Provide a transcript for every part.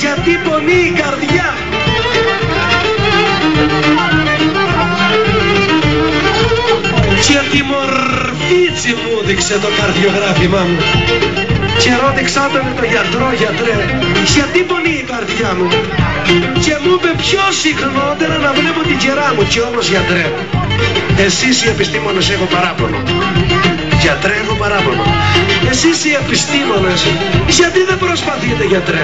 γιατί πονεί η καρδιά. Και τη μορφίτσι μου έδειξε το καρδιογράφημά μου. Και ρώτηξα τον το γιατρό, γιατρέ, γιατί πονεί η καρδιά μου. Και μου είπε πιο συχνότερα να βλέπω την κερά μου. Και όμως, γιατρέ, εσείς οι επιστήμονες έχω παράπονο. Γιατρέ, έχω παράπονο. Εσείς οι επιστήμονες, γιατί δεν προσπαθείτε, γιατρέ,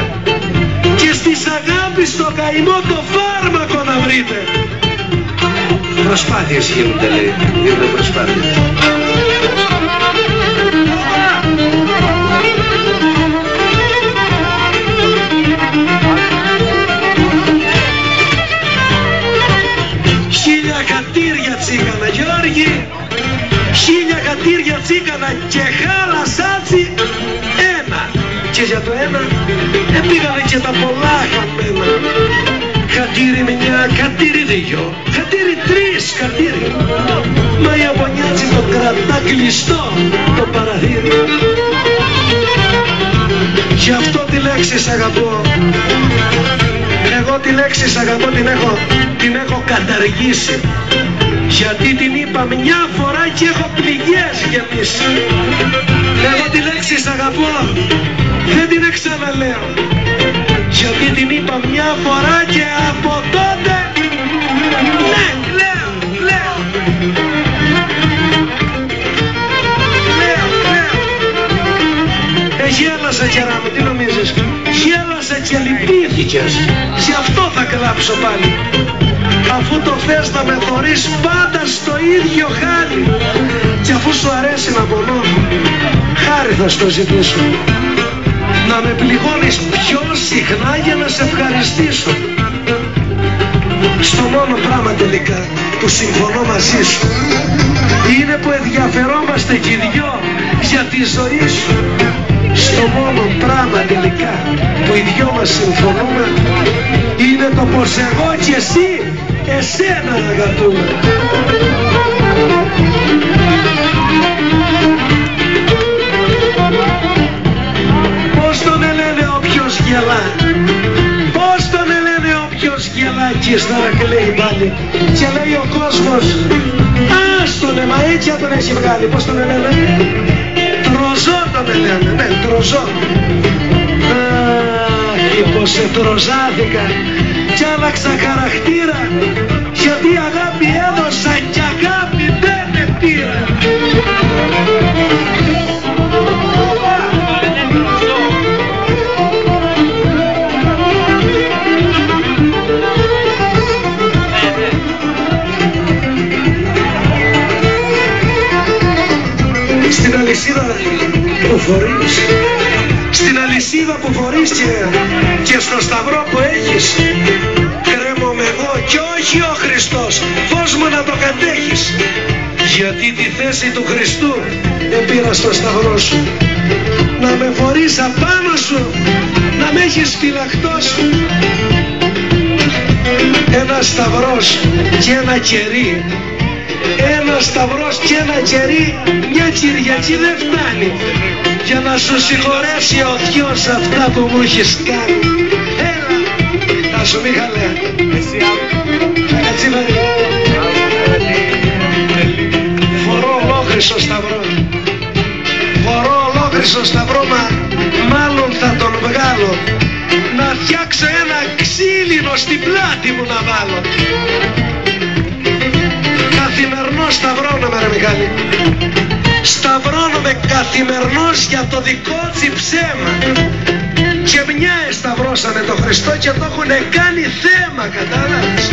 και στις αγάπης στο καημό το φάρμακο να βρείτε. Προσπάθειες γίνονται, λέει. Γίνονται προσπάθειες. Χίλια χατήρια τσίκανα, Γιώργη. Χίλια χατήρια τσίκανα και χάλασάτσι ένα. Και για το ένα πήγανε και τα πολλά χαμένα. Χατήρι μια, χατήρι δυο, χατήρι τρεις, χατήρι. Μα η Απονιάτση το κρατά κλειστό το παραθύρι. Γι' αυτό τη λέξη σ' αγαπώ. Εγώ τη λέξη σ' αγαπώ την έχω καταργήσει. Γιατί την είπα μια φορά και έχω πληγές γεμίσει. Εγώ τη λέξη σ' αγαπώ δεν την ξαναλέω. Γιατί την είπα μια φορά και από τότε ναι, λέω. Γέλασα, κερά μου, τι νομίζεις? Γέλασα και λυπήθηκες. Γι' αυτό θα κλάψω πάλι. Αφού το θες να με θωρείς πάντα στο ίδιο χάλι. Και αφού σου αρέσει να πονώ, χάρη θα στο ζητήσω. Να με πληγώνεις πιο συχνά για να σε ευχαριστήσω. Στο μόνο πράγμα τελικά που συμφωνώ μαζί σου είναι που ενδιαφερόμαστε κι οι δυο για τη ζωή σου. Στο μόνο πράγμα τελικά που οι δυο μας συμφωνούμε είναι το πως εγώ και εσύ εσένα αγαπούμε. Πώς τον λένε όποιος γελά, πώς τον λένε όποιος γελά. Και ύστερα κλαίει πάλι και λέει ο κόσμος άστονε, μα έτσι τον έχει βγάλει. Πώς τον λένε? Τροζό τον λένε, ναι, τροζό. Αχ, πως σε τροζάθηκα κι άλλαξα χαρακτήρα. Γιατί αγάπη έδωσα κι αγάπη δεν με πήρα. Στην αλυσίδα που φορείς, στην αλυσίδα που φορείς και στο σταυρό που έχεις, κρέμομαι εγώ κι όχι ο Χριστός. Φως μου να το κατέχεις. Γιατί τη θέση του Χριστού επήρα στο σταυρό σου. Να με φορείς απάνω σου, να με έχεις φυλακτός. Ένα σταυρός και ένα κερί. Ένα σταυρός και ένα κερί μια Κυριακή δεν φτάνει για να σου συγχωρέσει ο Θεός αυτά που μου έχεις κάνει. Έλα, θα σου Μιχαλέ. Φορώ ολόκληρο σταυρό. Φορώ ολόκληρο σταυρό, μα μάλλον θα τον βγάλω. Να φτιάξω ένα ξύλινο στην πλάτη μου να βάλω. Καθημερινό σταυρώνομαι ρε Μιχάλη. Σταυρώνομαι καθημερινός για το δικό τσι ψέμα. Και μια εσταυρώσανε το Χριστό και το έχουνε κάνει θέμα, κατάλαβες?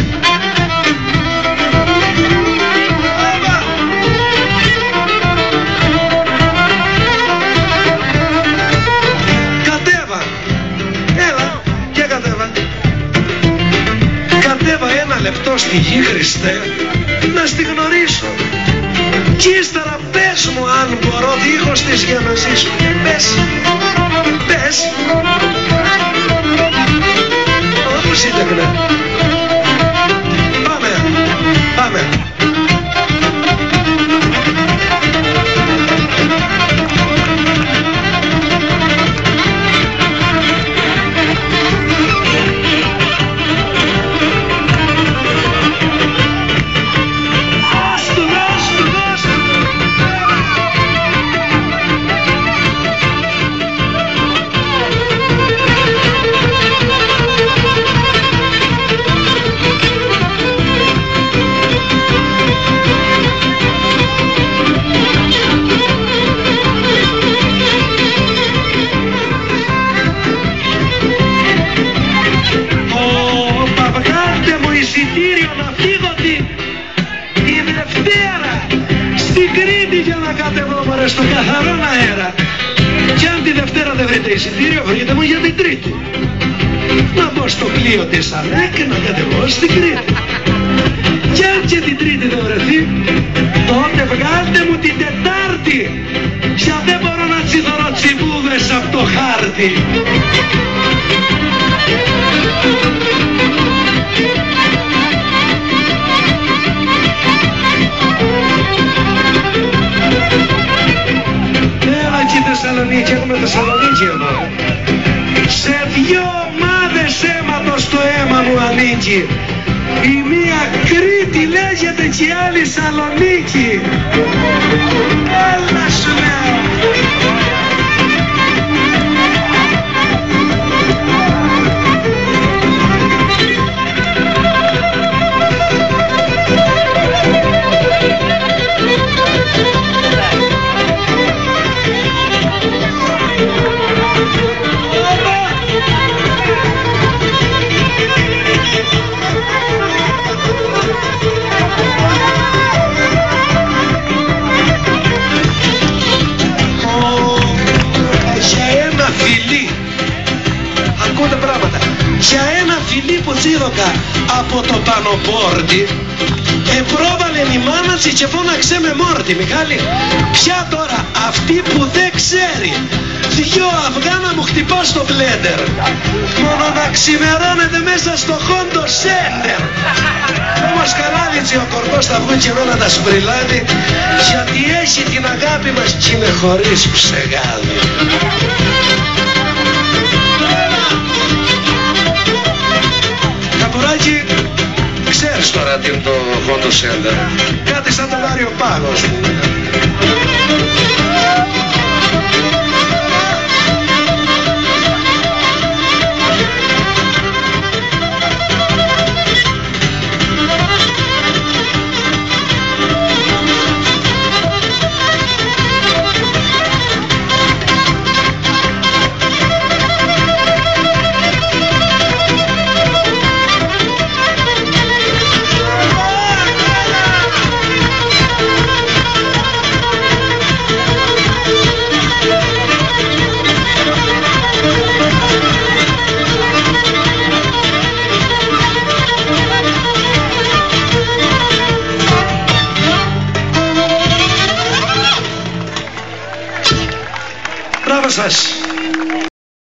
Κατέβα. Έλα και κατέβα. Κατέβα ένα λεπτό στη γη, Χριστέ, να στη γνωρίσω. Κι ύστερα πες μου αν μπορώ δίχως της για να ζήσω. Πες. Όπως ήτεγνε. Πάμε. Ελάτε εδώ μωρέ στον καθαρό αέρα. Κι αν τη Δευτέρα δεν βρείτε εισιτήριο, βρείτε μου για την Τρίτη. Να μπω στο πλοίο της ΑΝΕΚ και να κατεβώ στην Κρήτη. Κι αν και την Τρίτη δεν βρεθεί, τότε βγάλτε μου την Τετάρτη. Για δεν μπορώ να τσιθωρώ τσιμπούδες από το χάρτη. Έλα και η Θεσσαλονίκη, έχουμε Θεσσαλονίκη εδώ. Σε δυο ομάδες αίματος το αίμα μου ανήκει. Η μία Κρήτη λέγεται και η άλλη Σαλονίκη. Έλα σου λέω. Για ένα φιλί που τσίρωκα από το Πανοπόρτι, επρόβαλε η μάνα της και φώναξε με μόρτι. Μιχάλη, ποια τώρα αυτή που δεν ξέρει, δυο αυγά να μου χτυπά στο μπλέντερ, μόνο να ξημερώνεται μέσα στο Χόντο Σέντερ. Όμως καλά δίτσι ο κορκός θα βγουν και εμένα τα σπριλάδι, γιατί έχει την αγάπη μας κι είναι χωρίς ψεγάδι. Καπουράκι, ξέρεις τώρα τι είναι το Χόντο Σέντερ. Κάτι σαν τον Άριο Πάγος. Μπράβο σας.